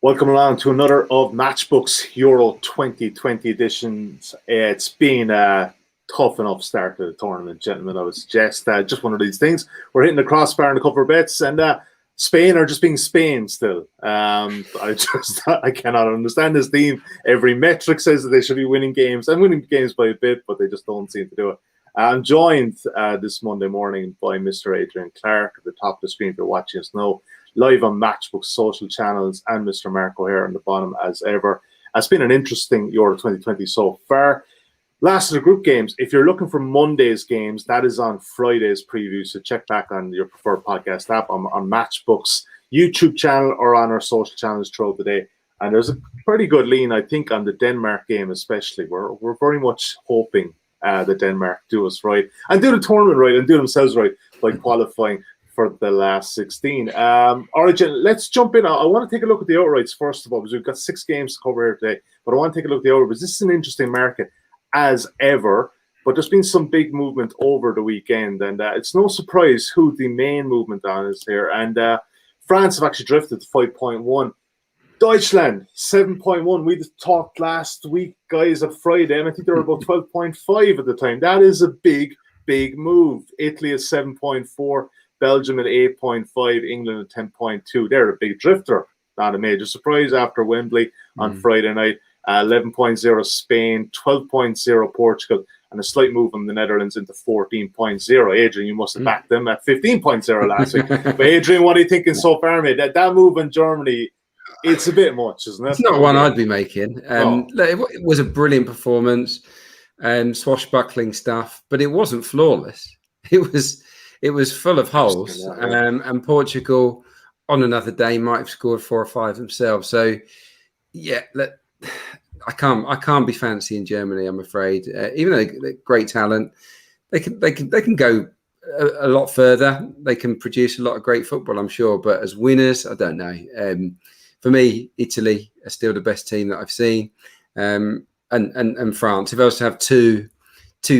Welcome along to another of Matchbook's Euro 2020 editions. It's been a tough enough start to the tournament, gentlemen. I would suggest just one of these things. We're hitting the crossbar in a couple of bets, and Spain are just being Spain still. I cannot understand this team. Every metric says that they should be winning games and winning games by a bit, but they just don't seem to do it. I'm joined this Monday morning by Mr. Adrian Clarke at the top of the screen if you're watching us now, live on Matchbook's social channels, and Mr. Marco here on the bottom as ever. It's been an interesting Euro 2020 so far. Last of the group games, if you're looking for Monday's games, that is on Friday's preview, so check back on your preferred podcast app on Matchbook's YouTube channel or on our social channels throughout the day. And there's a pretty good lean, I think, on the Denmark game especially. We're very much hoping that Denmark do us right and do the tournament right and do themselves right by qualifying for the last 16. All right, Jen, let's jump in. I want to take a look at the outrights first of all, because we've got 6 games to cover here today. But I want to take a look at the outrights. This is an interesting market as ever, but there's been some big movement over the weekend, and it's no surprise who the main movement on is here. And France have actually drifted to 5.1. Deutschland, 7.1. We talked last week, guys, at Friday, and I think they were about 12.5 at the time. That is a big, big move. Italy is 7.4. Belgium at 8.5, England at 10.2. They're a big drifter. Not a major surprise after Wembley on Friday night. 11.0 Spain, 12.0 Portugal, and a slight move from the Netherlands into 14.0. Adrian, you must have backed them at 15.0 last week. But Adrian, what are you thinking so far, mate? That move in Germany, it's a bit much, isn't it? It's not one I'd be making. It was a brilliant performance, swashbuckling stuff, but it wasn't flawless. It was full of holes, and Portugal on another day might have scored 4 or 5 themselves. So, yeah, I can't be fancying Germany, I'm afraid. Even though they're great talent, they can go a lot further. They can produce a lot of great football, I'm sure. But as winners, I don't know. For me, Italy are still the best team that I've seen, and France. If I was to have two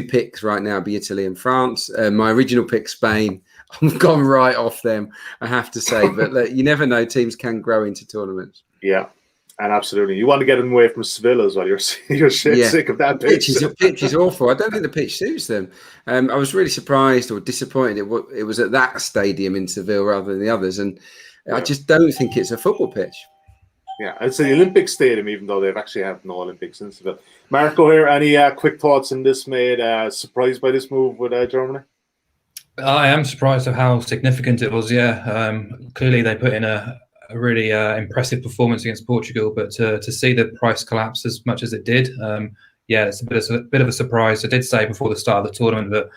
picks right now, be Italy and France. My original pick, Spain. I've gone right off them, I have to say. But look, you never know. Teams can grow into tournaments. Yeah, and absolutely. You want to get them away from Seville as well. You're sick of that pitch. The pitch is awful. I don't think the pitch suits them. I was really surprised or disappointed. It was at that stadium in Seville rather than the others. And I just don't think it's a football pitch. Yeah, it's the Olympic Stadium, even though they've actually had no Olympics in Seville. Marco here, any quick thoughts on this, mate? Surprised by this move with Germany? I am surprised at how significant it was, yeah. Clearly they put in a really impressive performance against Portugal, but to see the price collapse as much as it did, it's a bit of a surprise. I did say before the start of the tournament that,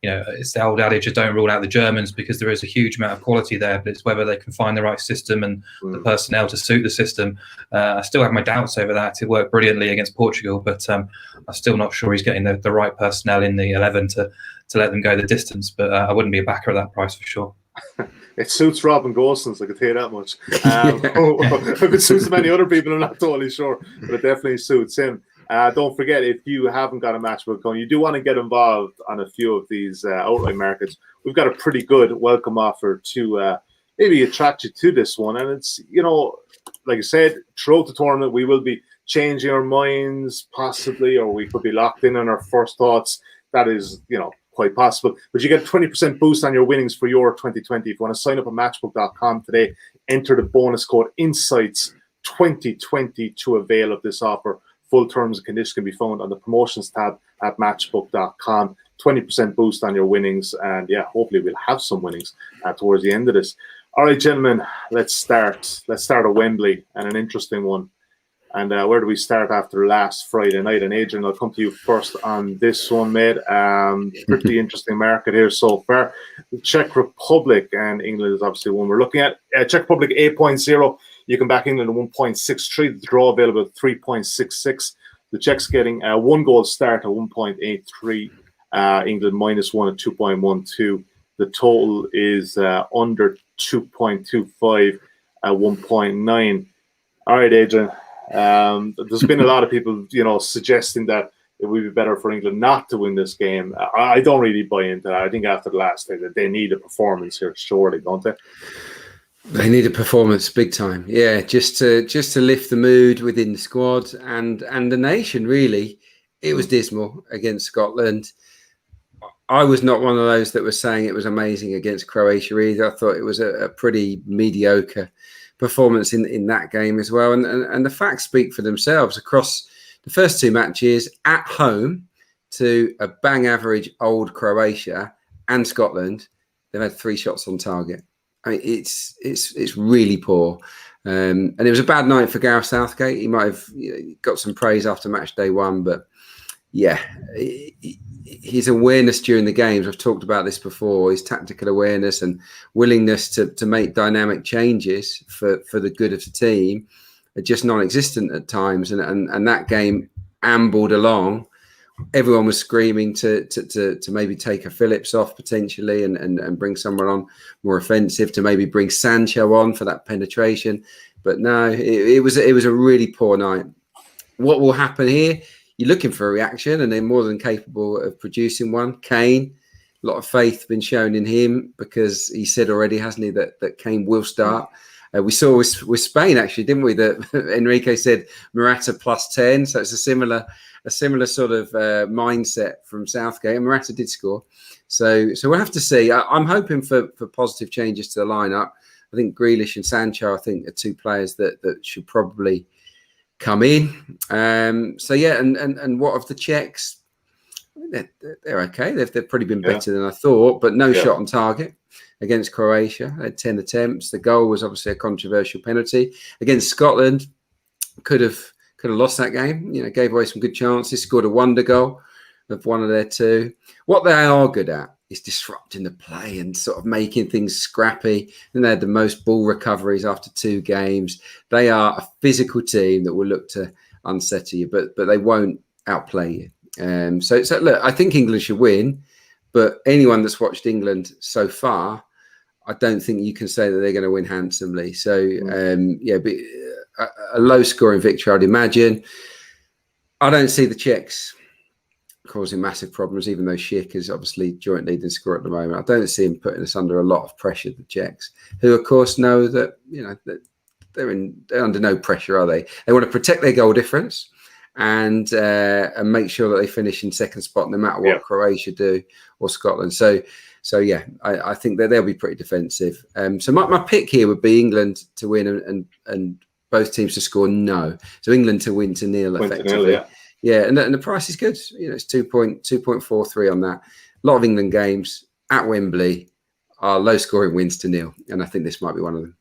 it's the old adage, don't rule out the Germans, because there is a huge amount of quality there, but it's whether they can find the right system and the personnel to suit the system. I still have my doubts over that. It worked brilliantly against Portugal, but I'm still not sure he's getting the right personnel in the 11 to let them go the distance. But I wouldn't be a backer at that price for sure. It suits Robin Gosens, I could tell you that much. If it suits many other people, I'm not totally sure, but it definitely suits him. Don't forget, if you haven't got a Matchbook going, you do want to get involved on a few of these outright markets. We've got a pretty good welcome offer to maybe attract you to this one. And it's, like I said, throughout the tournament, we will be changing our minds possibly, or we could be locked in on our first thoughts. That is, quite possible. But you get a 20% boost on your winnings for your 2020. If you want to sign up at matchbook.com today, enter the bonus code INSIGHTS2020 to avail of this offer. Full terms and conditions can be found on the promotions tab at matchbook.com. 20% boost on your winnings. And yeah, hopefully we'll have some winnings towards the end of this. All right, gentlemen, let's start. Let's start at Wembley, and an interesting one. And where do we start after last Friday night? And Adrian, I'll come to you first on this one, mate. Pretty interesting market here so far. The Czech Republic and England is obviously one we're looking at. Czech Republic 8.0. You can back England at 1.63. The draw available at 3.66. The Czechs getting a 1-goal start at 1.83. England -1 at 2.12. The total is under 2.25 at 1.9. All right, Adrian. There's been a lot of people, suggesting that it would be better for England not to win this game. I don't really buy into that. I think after the last day that they need a performance here, surely, don't they? They need a performance big time. Yeah, just to lift the mood within the squad and the nation, really. It was dismal against Scotland. I was not one of those that was saying it was amazing against Croatia either. I thought it was a pretty mediocre performance in that game as well. And the facts speak for themselves. Across the first two matches at home to a bang average old Croatia and Scotland, they've had 3 shots on target. I mean, it's really poor. And it was a bad night for Gareth Southgate. He might have got some praise after match day 1, but yeah, his awareness during the games, I've talked about this before, his tactical awareness and willingness to make dynamic changes for the good of the team are just non-existent at times. And that game ambled along. Everyone was screaming to maybe take a Phillips off potentially and bring someone on more offensive, to maybe bring Sancho on for that penetration. But no, it was a really poor night. What will happen here? You're looking for a reaction, and they're more than capable of producing one. Kane, a lot of faith been shown in him, because he said already, hasn't he, that Kane will start. We saw with Spain, actually, didn't we, that Enrique said Morata +10. So it's a similar sort of mindset from Southgate, and Morata did score. So we'll have to see. I'm hoping for positive changes to the lineup. I think Grealish and Sancho, I think, are 2 players that should probably come in. So yeah, and what of the Czechs? They're okay. They've probably been better than I thought, but no shot on target against Croatia. They had 10 attempts. The goal was obviously a controversial penalty. Against Scotland, could have lost that game. Gave away some good chances. Scored a wonder goal of one of their 2. What they are good at is disrupting the play and sort of making things scrappy. And they had the most ball recoveries after 2 games. They are a physical team that will look to unsettle you, but they won't outplay you. So look, I think England should win, but anyone that's watched England so far, I don't think you can say that they're going to win handsomely. So a low scoring victory, I'd imagine. I don't see the Czechs causing massive problems, even though Schick is obviously joint leading scorer at the moment. I don't see him putting us under a lot of pressure, the Czechs, who of course know that that they're under no pressure, are they? They want to protect their goal difference and make sure that they finish in second spot no matter what Croatia do or Scotland. So yeah, I think that they'll be pretty defensive. So my pick here would be England to win and both teams to score no. So England to win to nil effectively. Yeah, and the price is good. It's 2.43 on that. A lot of England games at Wembley are low-scoring wins to nil, and I think this might be one of them.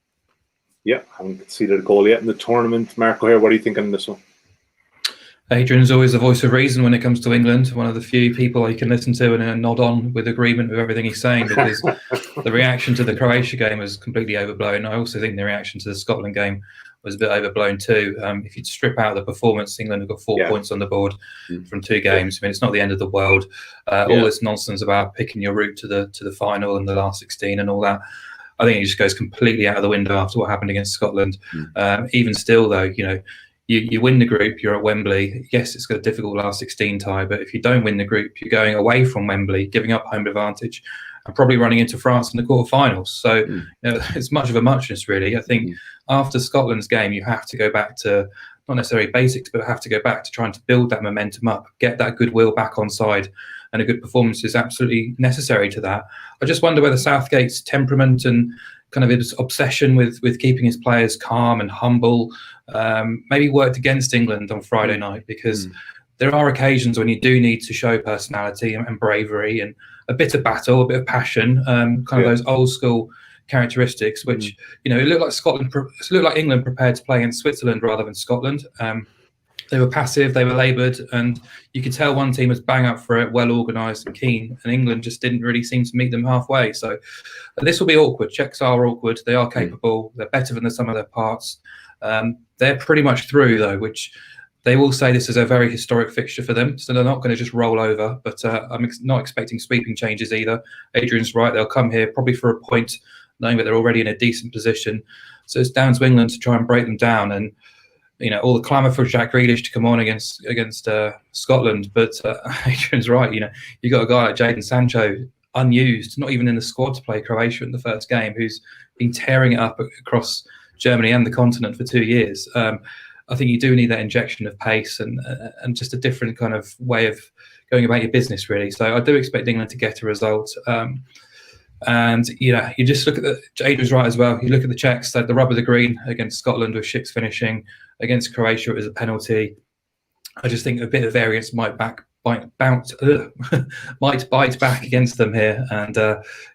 Yeah, I haven't conceded a goal yet in the tournament. Marco here, what are you thinking on this one? Adrian's always the voice of reason when it comes to England. One of the few people you can listen to and nod on with agreement with everything he's saying, because the reaction to the Croatia game was completely overblown. I also think the reaction to the Scotland game was a bit overblown too. If you strip out the performance, England have got 4 points on the board from 2 games. I mean, it's not the end of the world. All this nonsense about picking your route to the final and the last 16 and all that, I think it just goes completely out of the window after what happened against Scotland. Even still, though, you win the group, you're at Wembley. Yes, it's got a difficult last 16 tie, but if you don't win the group, you're going away from Wembley, giving up home advantage, and probably running into France in the quarterfinals. So it's much of a muchness, really. I think after Scotland's game, you have to go back to not necessarily basics, but have to go back to trying to build that momentum up, get that goodwill back on side, and a good performance is absolutely necessary to that. I just wonder whether Southgate's temperament and kind of his obsession with keeping his players calm and humble maybe worked against England on Friday night, because there are occasions when you do need to show personality and bravery and a bit of battle, a bit of passion, kind of those old school characteristics, which it looked like England prepared to play against Switzerland rather than Scotland. They were passive, they were laboured, and you could tell one team was bang up for it, well organised and keen, and England just didn't really seem to meet them halfway. So this will be awkward. Czechs are awkward. They are capable. They're better than the sum of their parts. They're pretty much through, though, which they will say this is a very historic fixture for them. So they're not going to just roll over, but I'm not expecting sweeping changes either. Adrian's right. They'll come here probably for a point, knowing that they're already in a decent position. So it's down to England to try and break them down. And all the clamour for Jack Grealish to come on against Scotland, but Adrian's right. You got a guy like Jadon Sancho unused, not even in the squad to play Croatia in the first game, who's been tearing it up across Germany and the continent for 2 years. I think you do need that injection of pace and just a different kind of way of going about your business, really. So I do expect England to get a result. And you just look at Adrian's right as well. You look at the Czechs, the rub of the green against Scotland with Schick's finishing, against Croatia it was a penalty. I just think a bit of variance might bite back against them here. And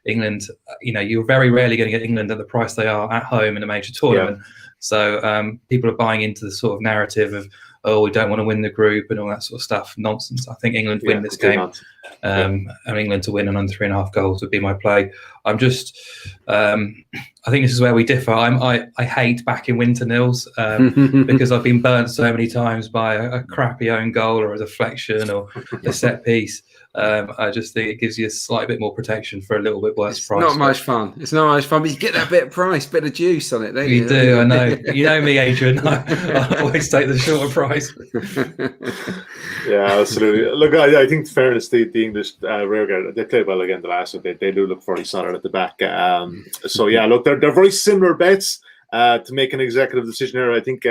England, you're very rarely going to get England at the price they are at home in a major tournament. Yeah. So people are buying into the sort of narrative of, we don't want to win the group and all that sort of stuff. Nonsense. I think England win this game. And England to win and under 3.5 goals would be my play. I'm just, I think this is where we differ. I hate backing win to nils because I've been burnt so many times by a crappy own goal or a deflection or a set piece. I just think it gives you a slight bit more protection for a little bit worse price. Not much fun. It's not much fun, but you get that bit of price, bit of juice on it, don't you? You do, I know. You know me, Adrian. I always take the shorter price. Yeah, absolutely. Look, I think, in fairness, the English rearguard, they played well again the last week. They do look very solid at the back. So yeah, look, they're very similar bets to make an executive decision here. I think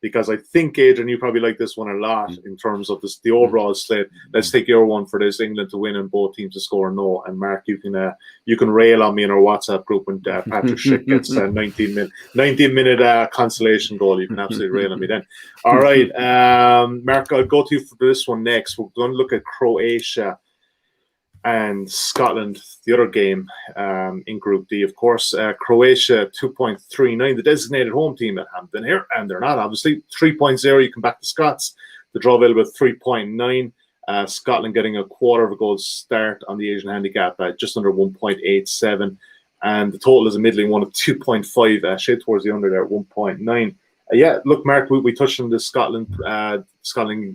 because I think, Adrian, you probably like this one a lot in terms of the overall slate. Let's take your one for this: England to win and both teams to score no. And Mark, you can rail on me in our WhatsApp group when Patrick Schick gets a 19-minute consolation goal. You can absolutely rail on me then. All right, Mark, I'll go to you for this one next. We're going to look at Croatia and Scotland, the other game in Group D. Of course, Croatia 2.39, the designated home team at Hampden here, and they're not, obviously. 3.0, you come back to Scots. The draw available at 3.9. Scotland getting a quarter of a goal start on the Asian handicap at just under 1.87. And the total is a middling one of 2.5, shade towards the under there at 1.9. Yeah, look, Mark, we touched on the Scotland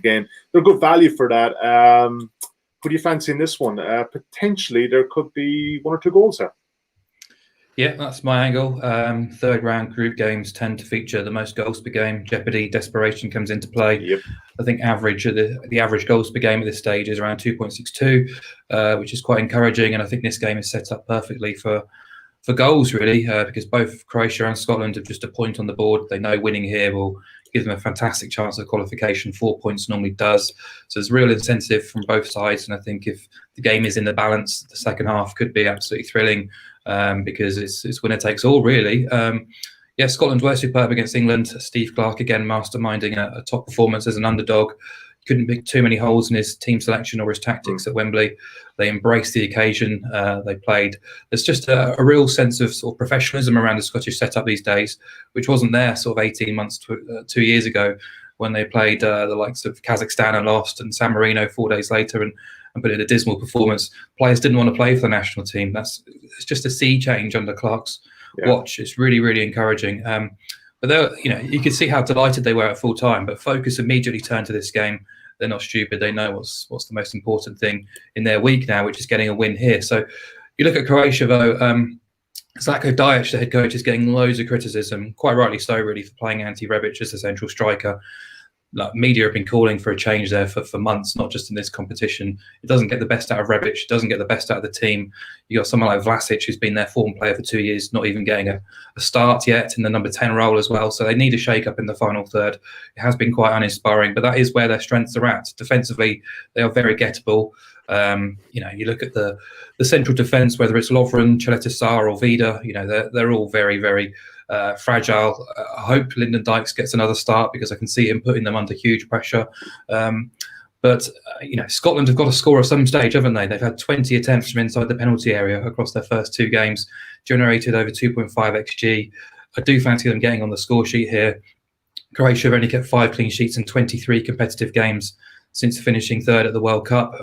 game. They're good value for that. What do you fancy in this one? Potentially, there could be 1 or 2 goals there. Yeah, that's my angle. Third round group games tend to feature the most goals per game. Jeopardy, desperation comes into play. Yep. I think the average goals per game at this stage is around 2.62, which is quite encouraging. And I think this game is set up perfectly for goals, really, because both Croatia and Scotland have just a point on the board. They know winning here will give them a fantastic chance of qualification. 4 points normally does. So there's real incentive from both sides. And I think if the game is in the balance, the second half could be absolutely thrilling because it's winner takes all, really. Yeah, Scotland were superb against England. Steve Clarke, again, masterminding a top performance as an underdog. Couldn't pick too many holes in his team selection or his tactics at Wembley. They embraced the occasion. They played. There's just a real sense of sort of professionalism around the Scottish setup these days, which wasn't there sort of 18 months to 2 years ago when they played the likes of Kazakhstan and lost, and San Marino 4 days later and put in a dismal performance. Players didn't want to play for the national team. It's just a sea change under Clarke's watch. It's really, really encouraging. But you could see how delighted they were at full time. But focus immediately turned to this game. They're not stupid. They know what's the most important thing in their week now, which is getting a win here. So you look at Croatia, though. Zlatko Dajic, the head coach, is getting loads of criticism, quite rightly so, really, for playing Ante Rebic as a central striker. Media have been calling for a change there for months, not just in this competition. It doesn't get the best out of Rebic. It doesn't get the best out of the team. You got someone like Vlasic, who's been their form player for 2 years, not even getting a start yet in the number 10 role as well. So they need a shake-up in the final third. It has been quite uninspiring, but that is where their strengths are at. Defensively, they are very gettable. You look at the central defence, whether it's Lovren, Cheleta or Vida, they're all very, very fragile. I hope Lyndon Dykes gets another start because I can see him putting them under huge pressure. But Scotland have got to score at some stage, haven't they? They've had 20 attempts from inside the penalty area across their first 2 games, generated over 2.5 XG. I do fancy them getting on the score sheet here. Croatia have only kept 5 clean sheets in 23 competitive games since finishing third at the World Cup,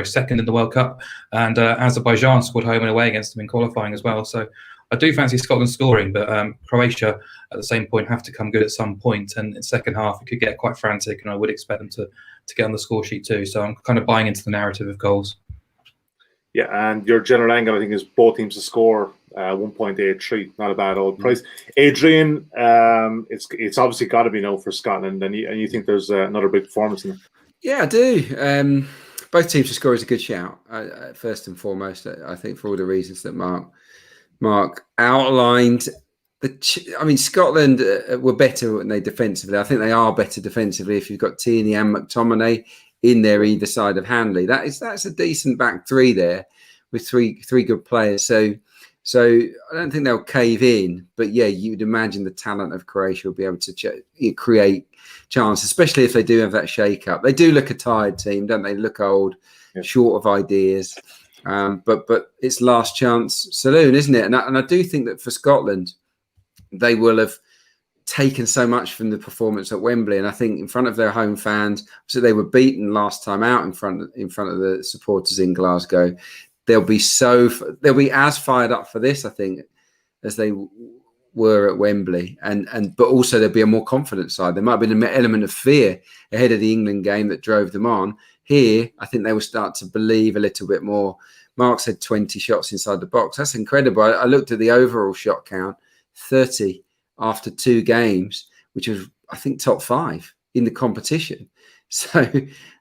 second in the World Cup, and Azerbaijan scored home and away against them in qualifying as well. So I do fancy Scotland scoring, but Croatia at the same point have to come good at some point, and in second half it could get quite frantic, and I would expect them to get on the score sheet too. So I'm kind of buying into the narrative of goals. Yeah, and your general angle, I think, is both teams to score 1.83. Not a bad old price. Adrian, it's obviously got to be no for Scotland, and you think there's another big performance in it. Yeah, I do. Both teams to score is a good shout. First and foremost, I think for all the reasons that Mark Mark, outlined Scotland were better when they defensively. I think they are better defensively if you've got Tierney and McTominay in there either side of Hanley. That's a decent back three there with three good players. So I don't think they'll cave in. But yeah, you'd imagine the talent of Croatia will be able to create chance, especially if they do have that shake-up. They do look a tired team, don't they? Look old, short of ideas. But it's last chance saloon, isn't it? And I do think that for Scotland, they will have taken so much from the performance at Wembley, and I think in front of their home fans, so they were beaten last time out in front of the supporters in Glasgow. They'll be as fired up for this, I think, as they were at Wembley, but also there'll be a more confident side. There might have been an element of fear ahead of the England game that drove them on. Here, I think they will start to believe a little bit more. Mark said 20 shots inside the box. That's incredible. I looked at the overall shot count. 30 after 2 games, which was, I think, top 5 in the competition. So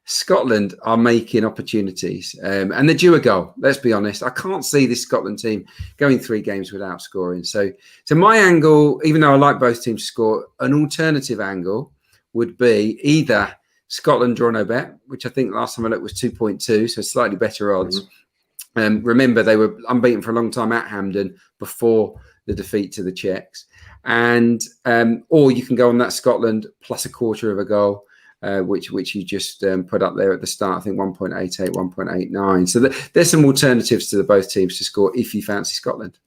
Scotland are making opportunities and they're due a goal. Let's be honest. I can't see this Scotland team going 3 games without scoring. So my angle, even though I like both teams to score, an alternative angle would be either Scotland draw no bet, which I think last time I looked was 2.2, so slightly better odds. Remember, they were unbeaten for a long time at Hampden before the defeat to the Czechs, and or you can go on that Scotland plus a quarter of a goal, which you just put up there at the start. I think 1.88, 1.89. So there's some alternatives to the both teams to score if you fancy Scotland.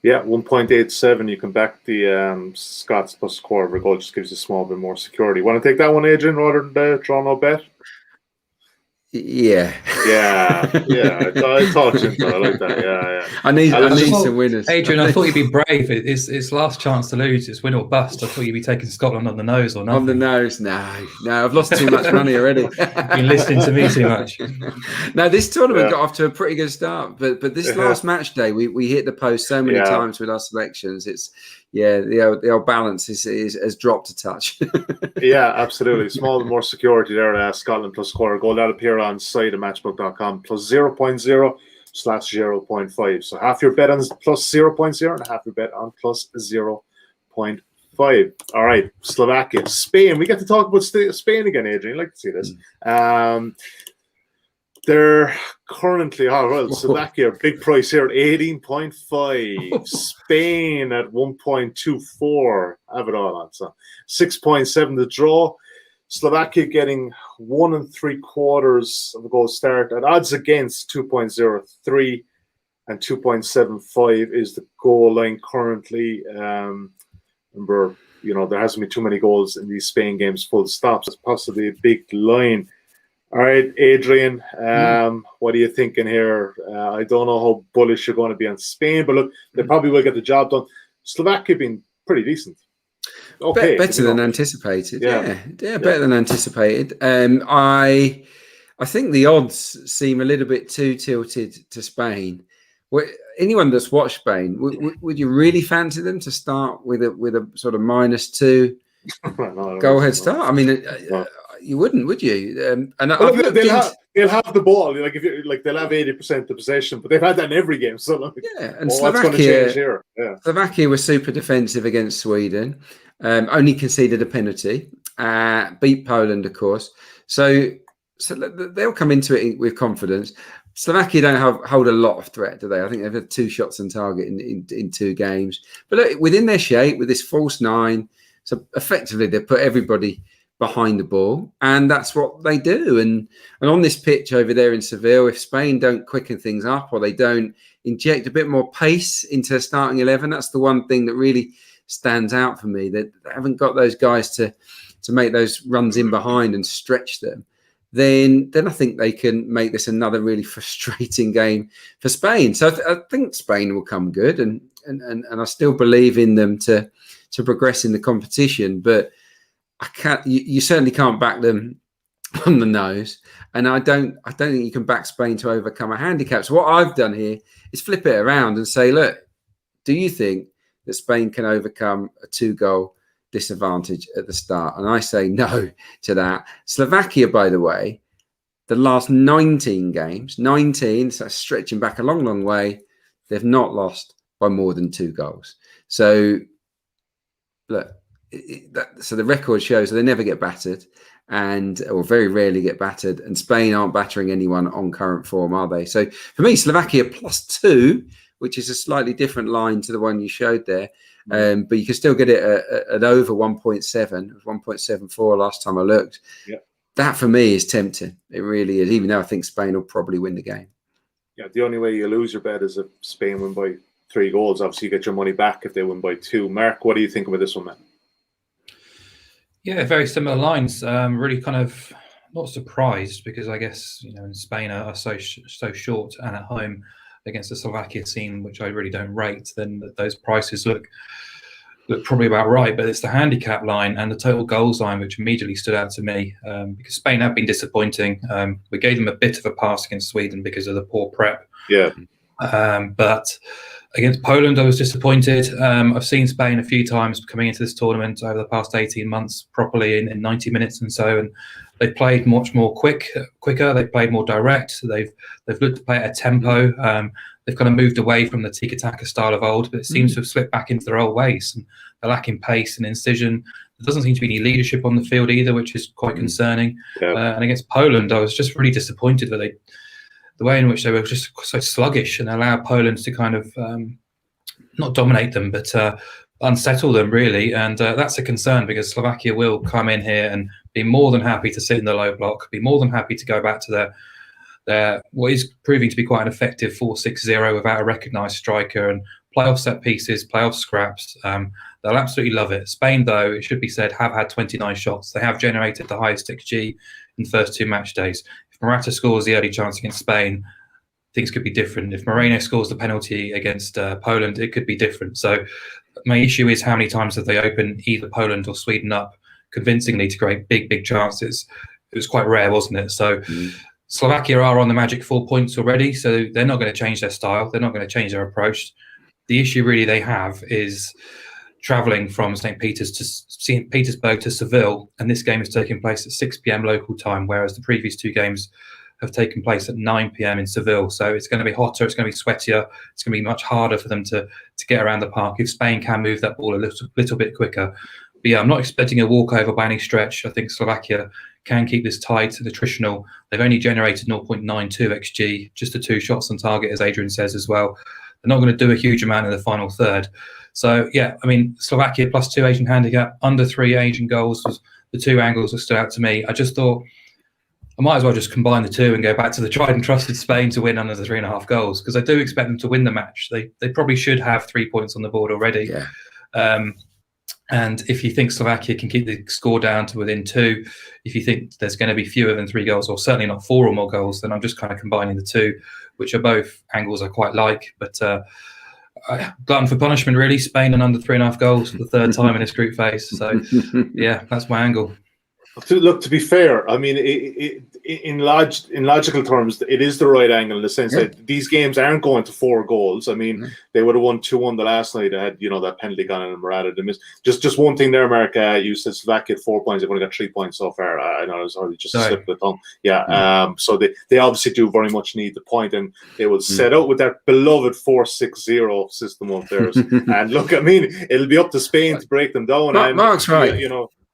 Yeah, 1.87. You can back the Scots plus a quarter of a goal. Just gives you a small bit more security. Want to take that one, Adrian, rather than the draw no bet? Yeah. I thought you I like that. Yeah. I need some winners. Adrian, I thought you'd be brave. It's last chance to lose. It's win or bust. I thought you'd be taking Scotland on the nose or nothing. On the nose? No. I've lost too much money already. You've been listening to me too much. No, this tournament got off to a pretty good start, but this last match day, we hit the post so many times with our selections. It's the old balance has dropped a touch. Yeah, absolutely. Small more security there. Scotland plus quarter goal. That'll appear on site at matchbook.com plus 0.0/0.5. So half your bet on plus 0.0 and half your bet on plus 0.5. All right, Slovakia, Spain. We get to talk about Spain again, Adrian. I'd like to see this. They're currently, Slovakia, big price here at 18.5. Spain at 1.24. Have it all on. So 6.7 to draw. Slovakia getting 1 3/4 of a goal start at odds against 2.03 and 2.75 is the goal line currently. Remember, there hasn't been too many goals in these Spain games, full stops. It's possibly a big line. All right, Adrian, what are you thinking here? I don't know how bullish you're going to be on Spain, but look, they probably will get the job done. Slovakia been pretty decent. Okay, better than anticipated. Yeah, better than anticipated. I think the odds seem a little bit too tilted to Spain. Anyone that's watched Spain, would you really fancy them to start with a sort of -2 goal head start? I mean, you wouldn't, would you? And they'll have the ball. Like if you they'll have 80% of possession, but they've had that in every game. So and what's going to change here? Yeah. Slovakia was super defensive against Sweden. Only conceded a penalty. Beat Poland, of course. So they'll come into it with confidence. Slovakia don't hold a lot of threat, do they? I think they've had 2 shots on target in 2 games. But look, within their shape, with this false 9, so effectively they put everybody behind the ball, and that's what they do. And on this pitch over there in Seville, if Spain don't quicken things up or they don't inject a bit more pace into the starting 11, that's the one thing that really stands out for me. That they haven't got those guys to make those runs in behind and stretch them. Then I think they can make this another really frustrating game for Spain. So I think Spain will come good, and I still believe in them to progress in the competition. But you certainly can't back them on the nose, and I don't think you can back Spain to overcome a handicap. So what I've done here is flip it around and say, look, do you think that Spain can overcome a 2-goal disadvantage at the start? And I say no to that. Slovakia, by the way, the last 19 games, so stretching back a long way, they've not lost by more than 2 goals. So look, so the record shows they never get battered, or very rarely get battered. And Spain aren't battering anyone on current form, are they? So for me, Slovakia +2, which is a slightly different line to the one you showed there. But you can still get it at over 1.7, 1.74 last time I looked. Yeah. That for me is tempting. It really is, even though I think Spain will probably win the game. Yeah, the only way you lose your bet is if Spain win by 3 goals. Obviously, you get your money back if they win by 2. Mark, what do you think about this one, man? Yeah, very similar lines. Really kind of not surprised, because I guess, in Spain are so short and at home against the Slovakia team, which I really don't rate, then those prices look probably about right. But it's the handicap line and the total goals line which immediately stood out to me, because Spain have been disappointing. We gave them a bit of a pass against Sweden because of the poor prep. Yeah. But against Poland, I was disappointed. I've seen Spain a few times coming into this tournament over the past 18 months properly in 90 minutes and so, and they've played much more quicker. They've played more direct. They've looked to play at a tempo. They've kind of moved away from the tiki-taka style of old, but it seems to have slipped back into their old ways. And they're lacking pace and incision. There doesn't seem to be any leadership on the field either, which is quite concerning. Yeah. And against Poland, I was just really disappointed that the way in which they were just so sluggish and allowed Poland to kind of not dominate them, but unsettle them, really. And that's a concern, because Slovakia will come in here and be more than happy to sit in the low block, be more than happy to go back to their what is proving to be quite an effective 4-6-0 without a recognised striker, and play off set pieces, play off scraps. They'll absolutely love it. Spain, though, it should be said, have had 29 shots. They have generated the highest XG in the first 2 match days. If Morata scores the early chance against Spain, things could be different. If Moreno scores the penalty against Poland, it could be different. So my issue is, how many times have they opened either Poland or Sweden up convincingly to create big chances? It was quite rare, wasn't it? So Slovakia are on the magic 4 points already, so they're not going to change their style. They're not going to change their approach. The issue really they have is travelling from St. Petersburg to Seville, and this game is taking place at 6 p.m. local time, whereas the previous 2 games have taken place at 9 p.m. in Seville. So it's going to be hotter, it's going to be sweatier, it's going to be much harder for them to get around the park if Spain can move that ball a little bit quicker. But yeah, I'm not expecting a walkover by any stretch. I think Slovakia can keep this tight and attritional. They've only generated 0.92 XG, just the 2 shots on target, as Adrian says as well. They're not going to do a huge amount in the final third. So yeah, I mean, Slovakia +2 Asian handicap, under 3 Asian goals was the 2 angles that stood out to me. I just thought I might as well just combine the 2 and go back to the tried and trusted Spain to win under the 3.5 goals, because I do expect them to win the match. They probably should have 3 points on the board already. Yeah. And if you think Slovakia can keep the score down to within 2, if you think there's going to be fewer than 3 goals, or certainly not 4 or more goals, then I'm just kind of combining the 2, which are both angles I quite like. But glutton for punishment, really. Spain and under 3.5 goals for the 3rd time in its group phase. So yeah, that's my angle. Look, to be fair, I mean, in logical terms, it is the right angle in the sense that these games aren't going to 4 goals. I mean, they would have won 2-1 the last night. They had, that penalty gone in and Morata to miss. Just one thing there, America. You said Slovakia had 4 points. They've only got 3 points so far. I know it was already just a slip of the tongue. Yeah. So they obviously do very much need the point, and they will set out with that beloved 4-6-0 system of theirs. And look, I mean, it'll be up to Spain to break them down. Mark's right.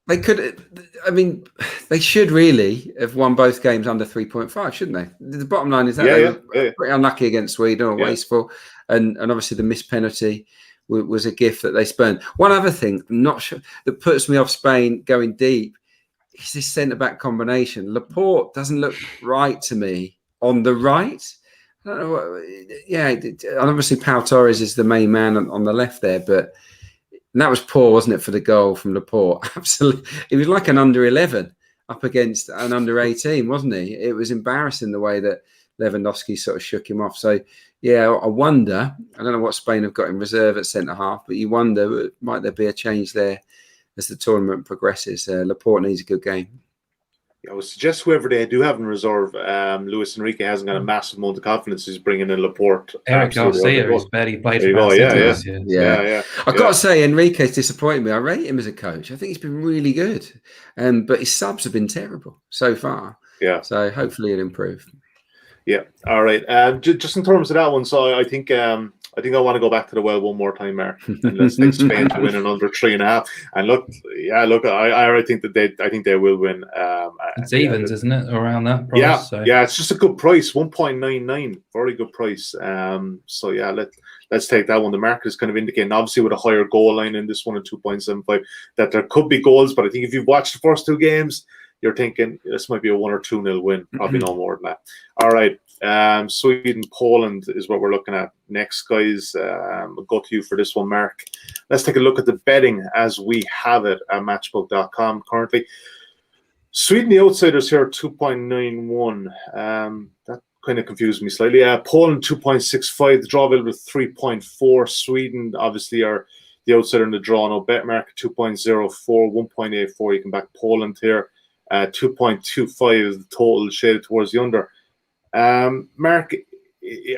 They could, I mean, they should really have won both games under 3.5, shouldn't they? The bottom line is that they were pretty unlucky against Sweden, or wasteful, and obviously the missed penalty was a gift that they spurned. One other thing, I'm not sure, that puts me off Spain going deep is this centre-back combination. Laporte doesn't look right to me on the right. I don't know what, obviously Pau Torres is the main man on the left there, but and that was poor, wasn't it, for the goal from Laporte? Absolutely. He was like an under-11 up against an under-18, wasn't he? It was embarrassing the way that Lewandowski sort of shook him off. So, yeah, I wonder, I don't know what Spain have got in reserve at centre-half, but you wonder, might there be a change there as the tournament progresses? Laporte needs a good game. I would suggest whoever they do have in reserve, Luis Enrique hasn't got a massive amount of confidence. He's bringing in Laporte. Eric Garcia has barely played for Man City. Yeah. I've got to say, Enrique's disappointed me. I rate him as a coach. I think he's been really good, but his subs have been terrible so far. Yeah. So hopefully it'll improve. Yeah. All right. Just in terms of that one, so I think I think I want to go back to the well one more time, Mark, and let's take Spain to win in under 3.5. And look, I think that I think they will win. It's evens, isn't it, around that price? Yeah, it's just a good price, 1.99, very good price. So yeah, let's take that one. The market is kind of indicating, obviously, with a higher goal line in this one at 2.75, that there could be goals. But I think if you've watched the first two games, you're thinking this might be a 1 or 2-0 win, probably no more than that. All right. Sweden, Poland is what we're looking at next, guys. We'll go to you for this one, Mark. Let's take a look at the betting as we have it at matchbook.com currently. Sweden, the outsiders here, 2.91. That kind of confused me slightly. Poland, 2.65. The draw available 3.4. Sweden, obviously, are the outsider in the draw. No bet, Mark, 2.04, 1.84. You can back Poland here. 2.25 is the total, shaded towards the under. Mark,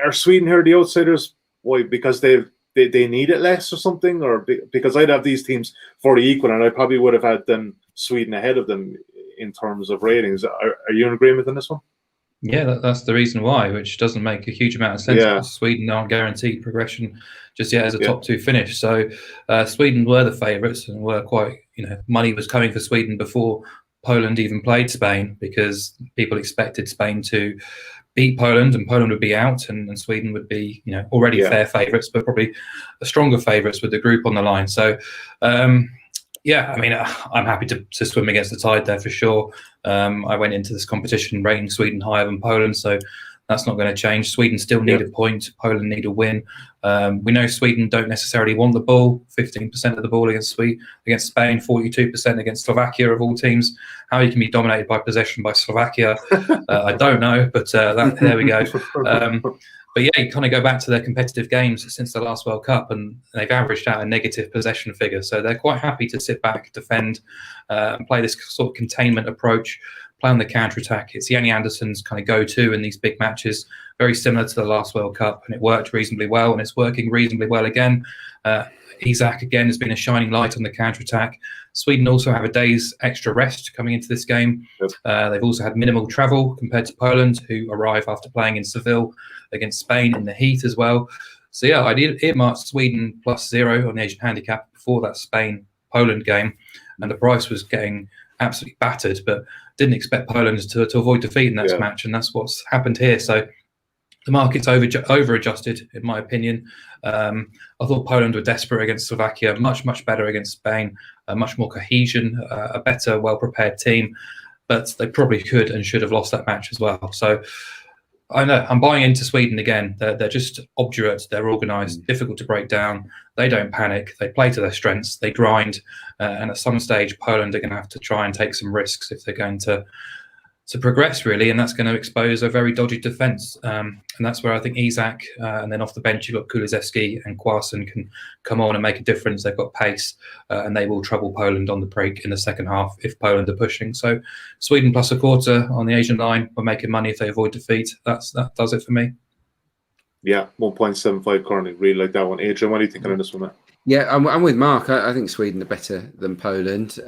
are Sweden here the outsiders? Why? Because they need it less or something, or because I'd have these teams for the equal, and I probably would have had them Sweden ahead of them in terms of ratings. Are you in agreement on this one? Yeah, that's the reason why, which doesn't make a huge amount of sense. Yeah. Sweden aren't guaranteed progression just yet as a top two finish. So Sweden were the favourites and were quite, money was coming for Sweden before Poland even played Spain, because people expected Spain to beat Poland and Poland would be out, and Sweden would be, already fair favourites, but probably stronger favourites with the group on the line. So, I'm happy to swim against the tide there for sure. I went into this competition rating Sweden higher than Poland, so that's not going to change. Sweden still need a point. Poland need a win. We know Sweden don't necessarily want the ball. 15% of the ball against Spain, 42% against Slovakia of all teams. How you can be dominated by possession by Slovakia, I don't know, but there we go. But yeah, you kind of go back to their competitive games since the last World Cup, and they've averaged out a negative possession figure. So they're quite happy to sit back, defend, and play this sort of containment approach, play on the counter-attack. It's Jenny Anderson's kind of go-to in these big matches, very similar to the last World Cup, and it worked reasonably well, and it's working reasonably well again. Isak, again, has been a shining light on the counter-attack. Sweden also have a day's extra rest coming into this game. They've also had minimal travel compared to Poland, who arrive after playing in Seville against Spain in the heat as well. So yeah, I earmarked Sweden +0 on the Asian handicap before that Spain-Poland game, and the price was getting absolutely battered, but didn't expect Poland to avoid defeat in that match, and that's what's happened here. So the market's over-adjusted, in my opinion. I thought Poland were desperate against Slovakia, much better against Spain, much more cohesion, a better, well-prepared team, but they probably could and should have lost that match as well. So I know I'm buying into Sweden again. They're just obdurate, they're organised, difficult to break down. They don't panic, they play to their strengths, they grind, and at some stage Poland are going to have to try and take some risks if they're going to progress, really, and that's going to expose a very dodgy defence. And that's where I think Isak, and then off the bench you've got Kulusevski and Quaison can come on and make a difference. They've got pace, and they will trouble Poland on the break in the second half if Poland are pushing. So Sweden +0.25 on the Asian line. We're making money if they avoid defeat. That does it for me. Yeah, 1.75 currently. Really like that one. Adrian, what are you thinking on this one, man? Yeah, I'm with Mark. I think Sweden are better than Poland.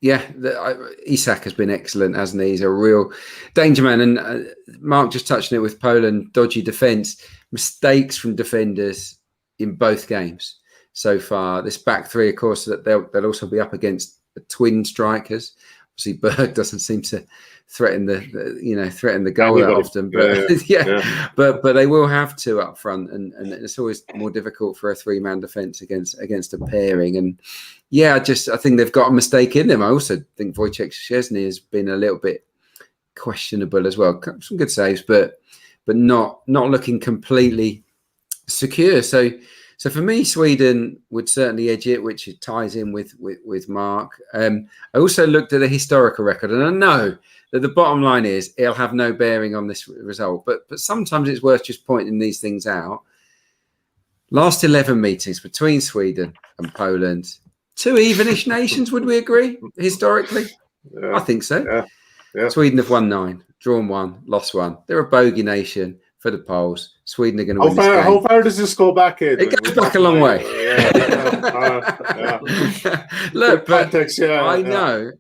Isak has been excellent, hasn't he? He's a real danger man. And Mark just touched on it with Poland, dodgy defence, mistakes from defenders in both games so far. This back three, of course, that they'll also be up against the twin strikers. Obviously, Berg doesn't seem to threaten the goal that often, but but they will have two up front, and it's always more difficult for a three-man defence against a pairing. And I think they've got a mistake in them. I also think Wojciech Szczesny has been a little bit questionable as well. Some good saves, but not looking completely secure. So for me, Sweden would certainly edge it, which it ties in with Mark. I also looked at the historical record, and I know that the bottom line is it'll have no bearing on this result, but sometimes it's worth just pointing these things out. Last 11 meetings between Sweden and Poland, two evenish nations, would we agree, historically? I think so. Yeah. Sweden have won 9, drawn 1, lost 1. They're a bogey nation for the Polls. Sweden are going to win this game. How far does this go back, Aidan? It goes back a long way. Look, but context, I know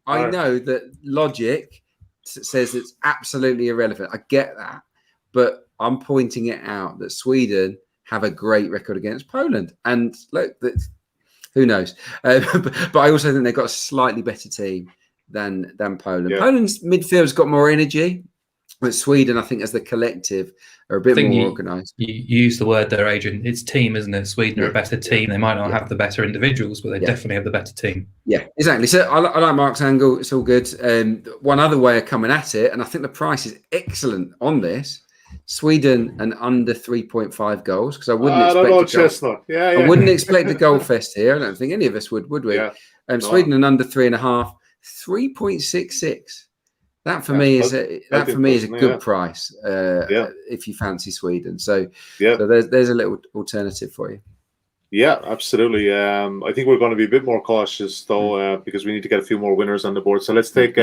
that logic says it's absolutely irrelevant. I get that. But I'm pointing it out that Sweden have a great record against Poland. And look, who knows? But I also think they've got a slightly better team than Poland. Yeah. Poland's midfield's got more energy, but Sweden, I think, as the collective, are a bit more organised. You use the word there, Adrian. It's team, isn't it? Sweden are a better team. They might not have the better individuals, but they definitely have the better team. Yeah, exactly. So I like Mark's angle. It's all good. One other way of coming at it, and I think the price is excellent on this. Sweden and under 3.5 goals, because I wouldn't expect a goal fest here. I don't think any of us would we? Yeah. Sweden and under 3.5, 3.66. That for me is a good price if you fancy Sweden. So there's a little alternative for you. Yeah, absolutely. I think we're going to be a bit more cautious though, because we need to get a few more winners on the board. So let's take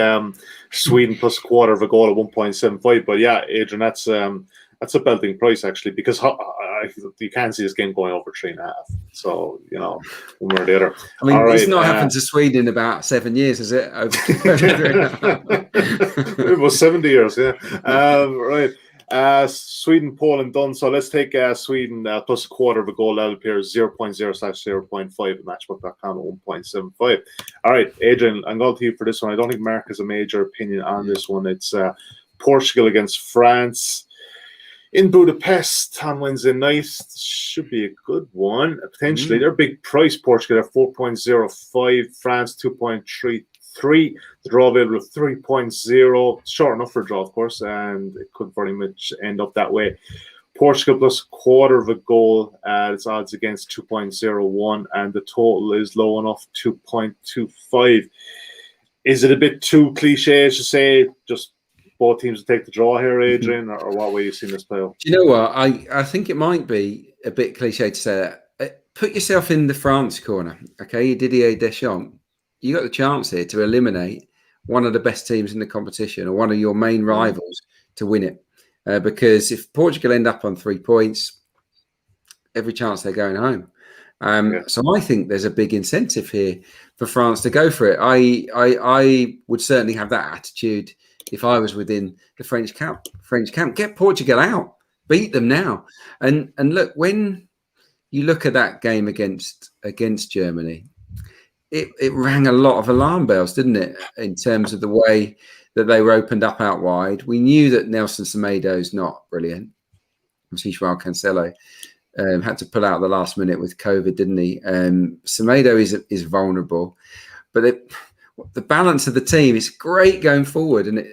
Sweden plus a quarter of a goal at 1.75. But yeah, Adrian, that's a belting price actually, because you can see this game going over 3.5. So one way or the other. I mean, it's not happened to Sweden in about 7 years, has it? It was 70 years, yeah. Right. Sweden, Poland done. So let's take Sweden plus a quarter of a goal. That appears 0.0/0.5 at matchbook.com at 1.75. All right, Adrian, I'm going to you for this one. I don't think Mark has a major opinion on this one. It's Portugal against France in Budapest on Wednesday night. Should be a good one. Potentially, they're big price. Portugal at 4.05, France 2.33. The draw available of 3.0. Short enough for a draw, of course, and it could very much end up that way. Portugal plus a quarter of a goal. Its odds against 2.01, and the total is low enough, 2.25. Is it a bit too cliche to say just both teams to take the draw here, Adrian, or what way you seen this play out? Do you know what? I think it might be a bit cliche to say that. Put yourself in the France corner, okay? Didier Deschamps. You got the chance here to eliminate one of the best teams in the competition or one of your main rivals to win it. Because if Portugal end up on 3 points, every chance they're going home. So I think there's a big incentive here for France to go for it. I would certainly have that attitude if I was within the French camp. Get Portugal out, beat them now. And look, when you look at that game against Germany, it rang a lot of alarm bells, didn't it, in terms of the way that they were opened up out wide. We knew that Nelson Semedo's not brilliant. Obviously, Joao Cancelo had to pull out the last minute with COVID, didn't he? Semedo is vulnerable. But the balance of the team is great going forward. And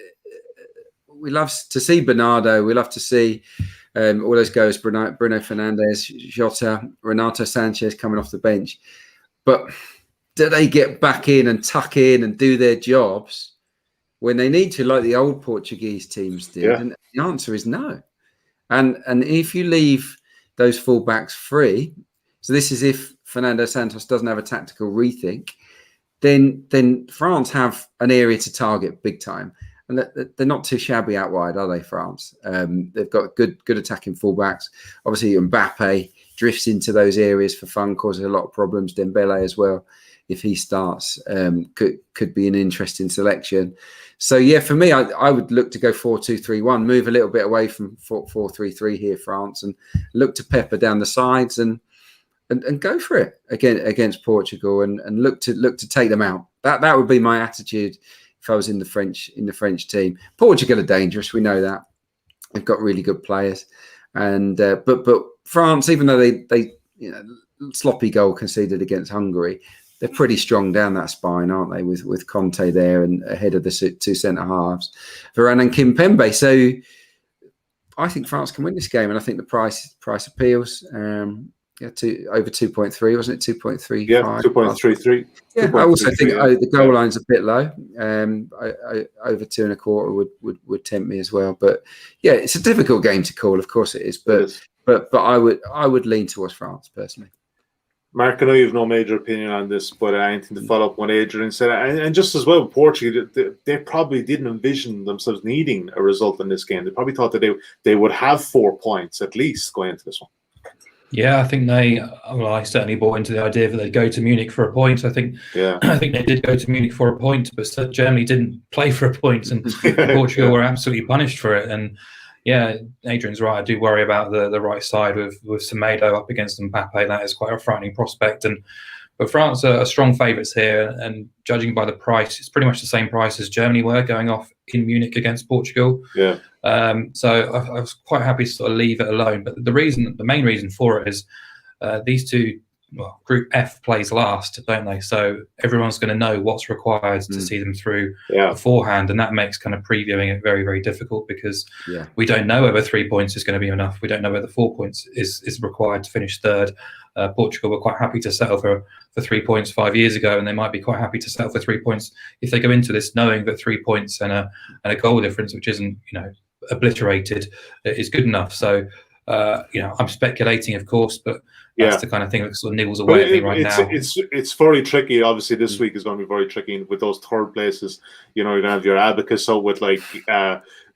we love to see Bernardo. We love to see all those goals, Bruno Fernandes, Jota, Renato Sanchez coming off the bench. But do they get back in and tuck in and do their jobs when they need to, like the old Portuguese teams did? Yeah. And the answer is no. And if you leave those fullbacks free, so this is if Fernando Santos doesn't have a tactical rethink, then France have an area to target big time. And they're not too shabby out wide, are they, France? They've got good attacking fullbacks. Obviously, Mbappe drifts into those areas for fun, causing a lot of problems. Dembele as well, if he starts, could be an interesting selection. So, yeah, for me, I would look to go 4-2-3-1, move a little bit away from 4-3-3 here, France, and look to pepper down the sides and go for it against Portugal and look to take them out. That would be my attitude if I was in the French team. Portugal are dangerous, we know that. They've got really good players, and but France, even though they sloppy goal conceded against Hungary, they're pretty strong down that spine, aren't they? With Conte there and ahead of the two centre halves, Varane and Kimpembe. So I think France can win this game, and I think the price appeals. Over 2.3, wasn't it? 2.3. Yeah, 2.33. Yeah, I also think the goal line's a bit low. Over 2.25 would tempt me as well. But yeah, it's a difficult game to call. Of course it is. But I would lean towards France personally. Mark, I know you have no major opinion on this, but anything to follow up what Adrian said, and just as well, Portugal, they probably didn't envision themselves needing a result in this game. They probably thought that they would have 4 points at least going into this one. Yeah, I think I certainly bought into the idea that they'd go to Munich for a point. I think they did go to Munich for a point, but Germany didn't play for a point, and Portugal were absolutely punished for it. And yeah, Adrian's right. I do worry about the right side with Semedo up against Mbappe. That is quite a frightening prospect. But France are strong favourites here, and judging by the price, it's pretty much the same price as Germany were going off in Munich against Portugal. Yeah. So I was quite happy to sort of leave it alone. But the main reason for it is these two, well, Group F plays last, don't they? So everyone's going to know what's required to see them through beforehand, and that makes kind of previewing it very, very difficult because we don't know whether 3 points is going to be enough. We don't know whether 4 points is required to finish third. Portugal were quite happy to settle for 3 points 5 years ago, and they might be quite happy to settle for 3 points if they go into this knowing that 3 points and a goal difference, which isn't obliterated, is good enough. So I'm speculating, of course, but that's the kind of thing that sort of nibbles away at me right now. It's very tricky. Obviously, this week is going to be very tricky with those third places. You're going to have your abacus out with like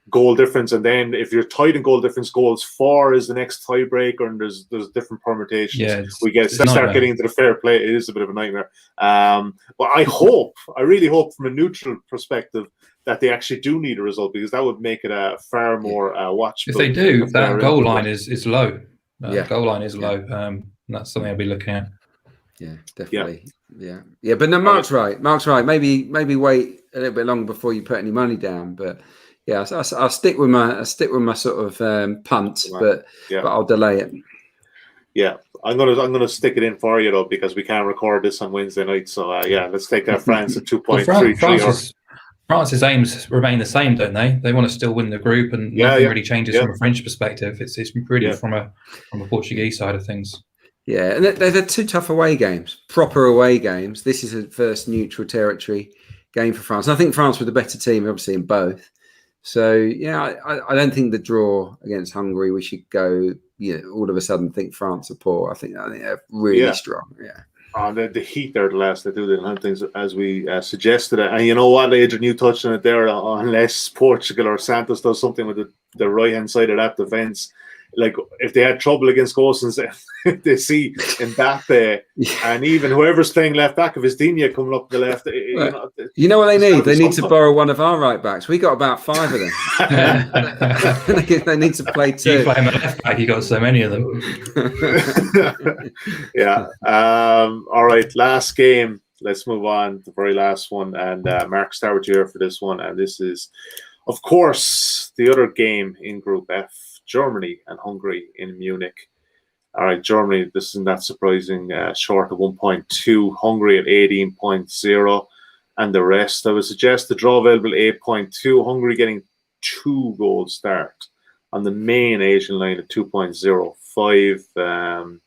goal difference, and then if you're tied in goal difference, goals for is the next tiebreaker, and there's different permutations. Yeah, we start getting into the fair play. It is a bit of a nightmare. But I really hope from a neutral perspective that they actually do need a result, because that would make it a far more watchable. If they do, that goal line is low. Goal line is low. That's something I'll be looking at. Yeah, definitely. Yeah. But no, Mark's right. Maybe wait a little bit longer before you put any money down. But yeah, I'll stick with my sort of punt, but I'll delay it. Yeah, I'm gonna stick it in for you though, because we can't record this on Wednesday night. So let's take France at 2.33. France's aims remain the same, don't they? They want to still win the group, and nothing really changes from a French perspective. It's really from a Portuguese side of things. Yeah, and they've had 2 tough away games, proper away games. This is a first neutral territory game for France. And I think France were the better team, obviously, in both. So, I don't think the draw against Hungary, we should go, all of a sudden think France are poor. I think they're really strong, the heat there, the last they do the things as we suggested it. And you know what, Adrian, you touched on it there. Unless Portugal or Santos does something with the right hand side of that defence, like if they had trouble against Gosens, they see Mbappe and even whoever's playing left back, if it's Digne coming up the left, you know what they need? They need to borrow one of our right backs. We got about 5 of them. They need to play 2. You play him at left back, you got so many of them. All right, last game. Let's move on to the very last one. And Mark, start with you here for this one. And this is, of course, the other game in Group F. Germany and Hungary in Munich. All right, Germany, this isn't that surprising, short of 1.2. Hungary at 18.0. And the rest, I would suggest the draw available 8.2. Hungary getting 2 goals start on the main Asian line at 2.05.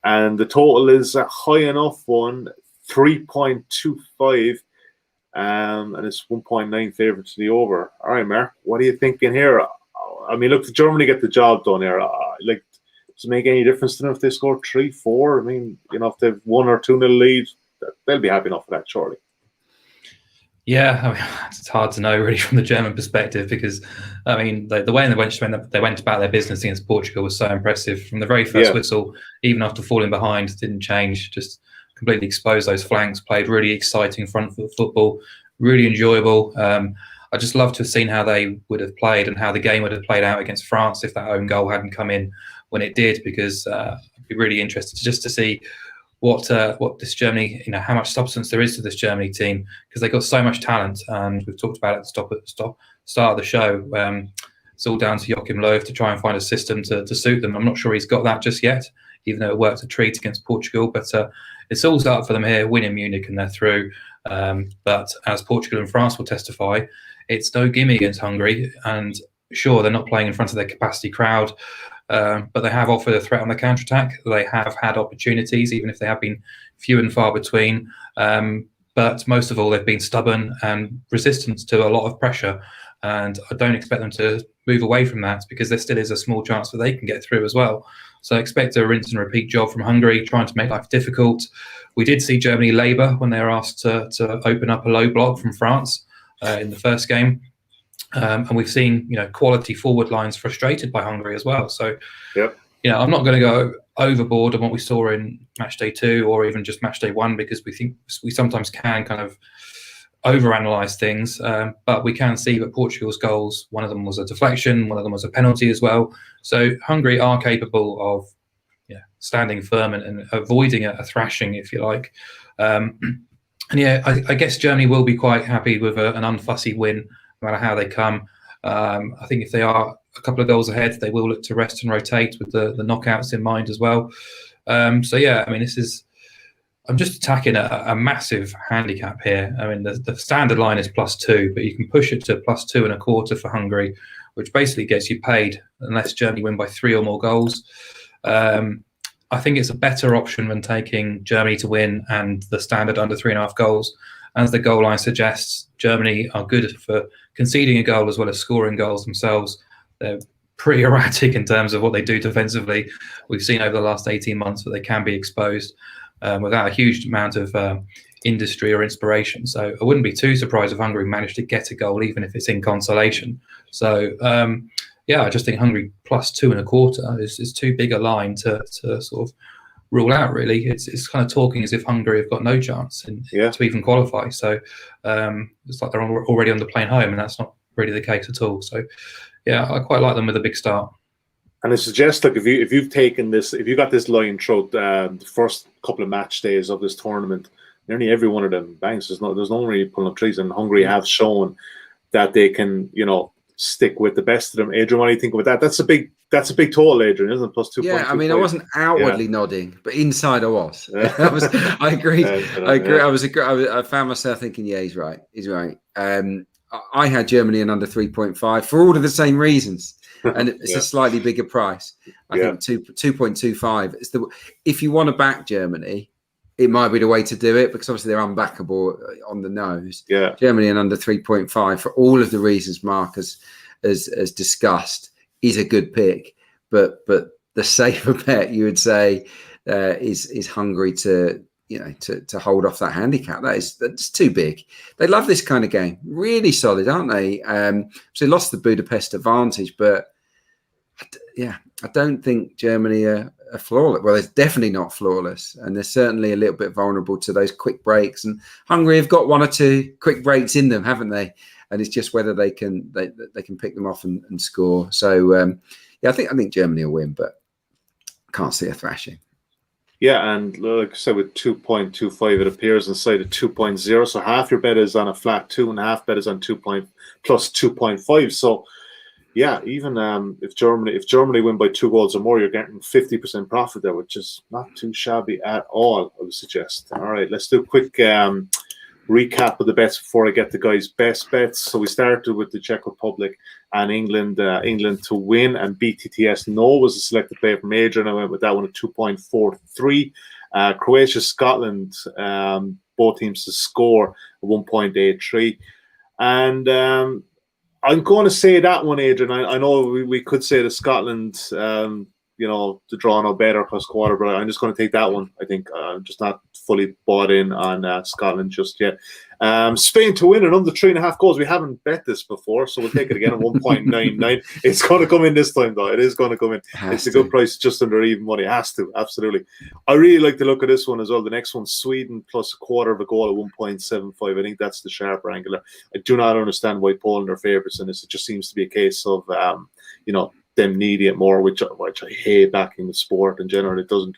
And the total is a high enough one, 3.25. And it's 1.9 favourite to the over. All right, Mark, what are you thinking here? I mean, look, if Germany get the job done here, does it make any difference to them if they score 3-4? I mean, if they've 1 or 2-0 lead, they'll be happy enough for that, surely. Yeah, I mean, it's hard to know really from the German perspective, because I mean the way they went about their business against Portugal was so impressive from the very first whistle. Even after falling behind, didn't change, just completely exposed those flanks, played really exciting front foot football, really enjoyable. I just love to have seen how they would have played and how the game would have played out against France if that own goal hadn't come in when it did, because I'd be really interested just to see what this Germany, how much substance there is to this Germany team, because they've got so much talent, and we've talked about it at the start of the show. It's all down to Joachim Löw to try and find a system to suit them. I'm not sure he's got that just yet, even though it worked a treat against Portugal. But it's all up for them here, winning Munich, and they're through. But as Portugal and France will testify, it's no gimme against Hungary. And sure, they're not playing in front of their capacity crowd, but they have offered a threat on the counter-attack. They have had opportunities, even if they have been few and far between. But most of all, they've been stubborn and resistant to a lot of pressure. And I don't expect them to move away from that, because there still is a small chance that they can get through as well. So I expect a rinse and repeat job from Hungary, trying to make life difficult. We did see Germany labour when they were asked to open up a low block from France in the first game. And we've seen, quality forward lines frustrated by Hungary as well. So, I'm not going to go overboard on what we saw in match day 2 or even just match day 1, because we think we sometimes can kind of overanalyze things, but we can see that Portugal's goals, one of them was a deflection, one of them was a penalty as well. So Hungary are capable of standing firm and avoiding a thrashing, if you like. And I guess Germany will be quite happy with an unfussy win, no matter how they come. I think if they are a couple of goals ahead, they will look to rest and rotate with the knockouts in mind as well. So yeah, I mean, I'm just attacking a massive handicap here. I mean, the standard line is +2, but you can push it to +2.25 for Hungary, which basically gets you paid unless Germany win by 3 or more goals. I think it's a better option than taking Germany to win and the standard under 3.5 goals. As the goal line suggests, Germany are good for conceding a goal as well as scoring goals themselves. They're pretty erratic in terms of what they do defensively. We've seen over the last 18 months that they can be exposed without a huge amount of industry or inspiration. So I wouldn't be too surprised if Hungary managed to get a goal, even if it's in consolation. So I just think Hungary +2.25 is too big a line to sort of rule out, really. It's kind of talking as if Hungary have got no chance to even qualify. So it's like they're already on the plane home, and that's not really the case at all. So yeah, I quite like them with a big start. And I suggest, like, if you've taken this, if you got this line throughout the first couple of match days of this tournament, nearly every one of them banks. There's no really pulling up trees, and Hungary have shown that they can, stick with the best of them. Adrian, what do you think about that? That's a big total, Adrian, isn't it? +2. Yeah, I mean, I wasn't outwardly nodding, but inside I was. I agree. I found myself thinking, yeah, he's right. I had Germany in under 3.5 for all of the same reasons, and it's a slightly bigger price. I think 2.25 is if you want to back Germany, it might be the way to do it, because obviously they're unbackable on the nose. Yeah, Germany and under 3.5 for all of the reasons Mark has discussed is a good pick. But the safer bet, you would say, is Hungary to hold off that handicap. That's too big. They love this kind of game. Really solid, aren't they? So they lost the Budapest advantage, but I don't think Germany are flawless. Well, they're definitely not flawless, and they're certainly a little bit vulnerable to those quick breaks. And Hungary have got 1 or 2 quick breaks in them, haven't they? And it's just whether they can pick them off and score. So I think Germany will win, but can't see a thrashing. Yeah, and like I said, with 2.25, it appears inside of 2.0. So half your bet is on a flat 2, and half bet is on +2.5. So yeah, even if Germany win by 2 goals or more, you're getting 50% profit there, which is not too shabby at all, I would suggest. All right, let's do a quick recap of the bets before I get the guys' best bets. So we started with the Czech Republic and England. England to win and BTTS no was a selected play from Adrian. I went with that one at 2.43. Croatia, Scotland, both teams to score at 1.83. And I'm going to say that one, Adrian. I know we could say that Scotland, to draw no better across quarter, but I'm just going to take that one. I think I'm just not fully bought in on Scotland just yet. Spain to win and under 3.5 goals. We haven't bet this before, so we'll take it again at 1.99. It's going to come in this time, though. It is going to come in. It's a good price, just under even money. It has to, absolutely. I really like the look of this one as well. The next one, Sweden plus 1/4 goal at 1.75. I think that's the sharper angle. I do not understand why Poland are favourites in this. It just seems to be a case of, them needing it more, which I hate backing the sport in general. It doesn't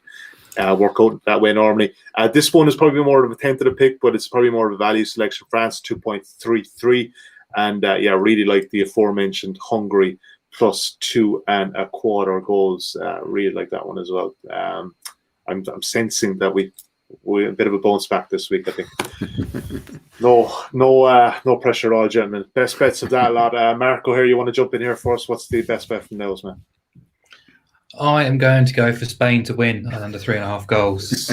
work out that way normally. This one is probably more of a tentative pick, but it's probably more of a value selection. France 2.33, and really like the aforementioned Hungary plus 2.25 goals. Really like that one as well. I'm sensing that we're a bit of a bounce back this week, I think. No pressure at all, gentlemen. Best bets of that lot. Marco, here, you want to jump in here first? What's the best bet from those, man? I am going to go for Spain to win at under 3.5 goals.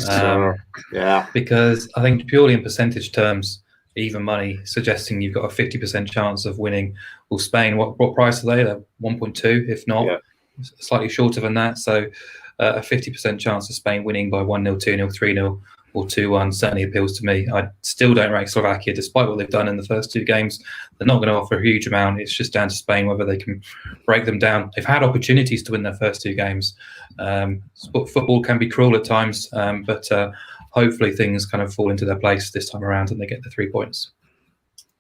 Because I think purely in percentage terms, even money, suggesting you've got a 50% chance of winning. Well, Spain, what price are they? They're 1.2, if not slightly shorter than that. So a 50% chance of Spain winning by 1-0, 2-0, 3-0, or 2-1 certainly appeals to me. I still don't rank Slovakia, despite what they've done in the first 2 games. They're not going to offer a huge amount. It's just down to Spain whether they can break them down. They've had opportunities to win their first 2 games. Football can be cruel at times, but hopefully things kind of fall into their place this time around and they get the 3 points.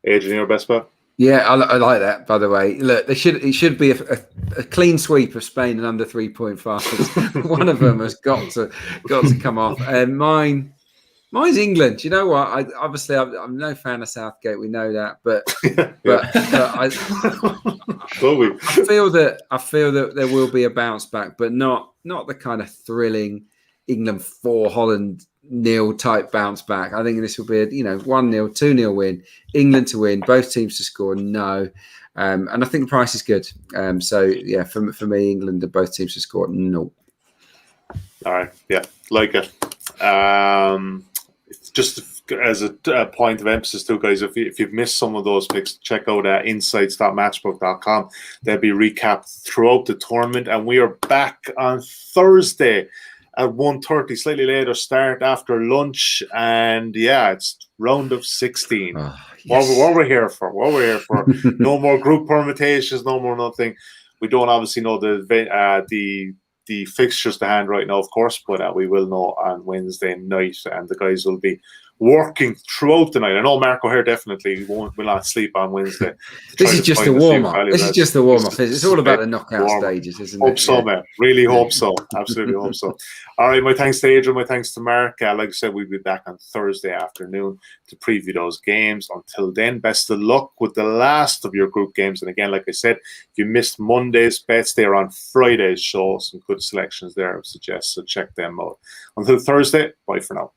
Adrian, your best bet? Yeah, I like that. By the way, look, it should be a clean sweep of Spain and under 3.5. One of them has got to come off. And mine's England. You know what? I'm no fan of Southgate. We know that, but I feel that there will be a bounce back, but not the kind of thrilling England 4 Holland 0 type bounce back. I think this will be a 1-0, 2-0 win. England to win, both teams to score. No, and I think the price is good. So yeah, for me, England and both teams to score. No. All right, yeah, like it. Just as a point of emphasis too, guys, if you've missed some of those picks, check out insights.matchbook.com. They'll be recapped throughout the tournament, and we are back on Thursday at 1:30, slightly later start after lunch, and yeah, it's round of 16. Oh, yes. What we're here for? No more group permutations, no more nothing. We don't obviously know the fixtures to hand right now, of course, but we will know on Wednesday night, and the guys will be working throughout the night. I know Marco here definitely will not sleep on Wednesday. This is just the warm-up. It's all about the knockout stages, isn't it? Hope so, man. Really hope so. Absolutely hope so. All right, my thanks to Adrian, my thanks to Mark. Like I said, we'll be back on Thursday afternoon to preview those games. Until then, best of luck with the last of your group games. And again, like I said, if you missed Monday's bets, they are on Friday's show. Some good selections there, I would suggest, so check them out. Until Thursday, bye for now.